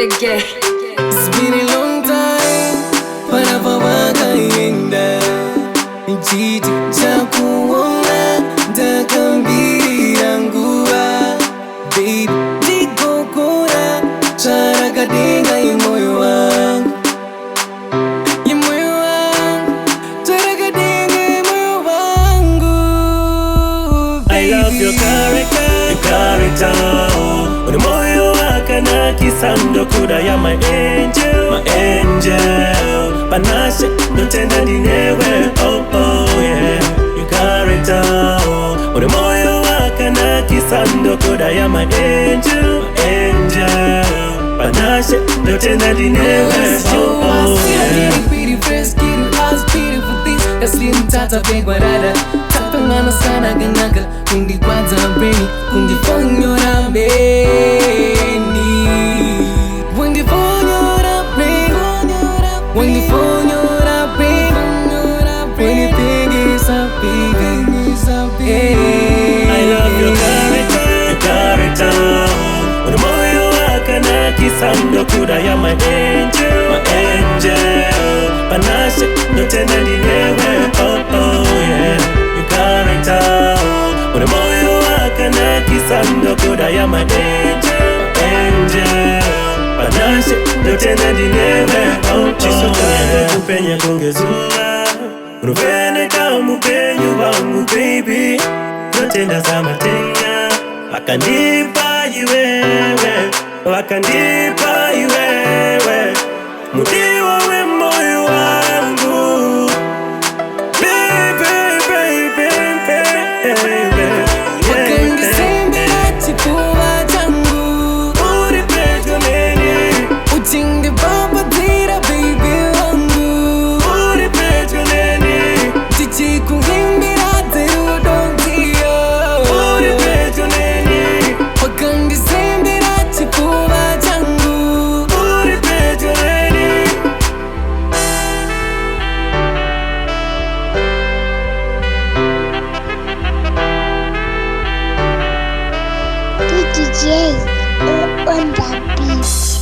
reggae. It's been a long time, panapawakaenda nchiti cha kuona ndakambirira nguva. Baby, ndikokora charakadenga yemoyo wangu, yemoyo wangu, charakadenga yemoyo wangu. I love your character. Uri moyo wakana kisando kuda ya my angel. Panashe notenda ndinewe, oh yeah. Your character. Uri moyo wakana kisando kuda ya my angel. Panashe notenda ndinewe, oh yeah. Pretty fresh, getting eyes beautiful things. Kaslim tata pegwarada tapengana sana ganaga kundi kwanza brain kundi fonyora beni kundi fonyora brain kundi fonyora brain anything is a baby. I love your character. Uri moyo wakana kisando kuda ya my angel. Panashe notenda ndinewe, oh yeah. Your character. Uri moyo wakana kisando kuda ya my angel. Panashe notenda ndinewe, oh chisotanga kupenya kongezula. Ruvene kama upenyu wangu baby. Notenda za matenya wakandipa iwewe, wakandipa iwewe. Mudiwa we moyo wangu baby, wakandisembera chikuva changu uri pedyo neni, uchindipapatsira baby wangu uri pedyo neni, tichikuimbira dzerudonziyo uri pedyo neni, wakandisembera chikuva changu uri pedyo neni. DJ on the beat.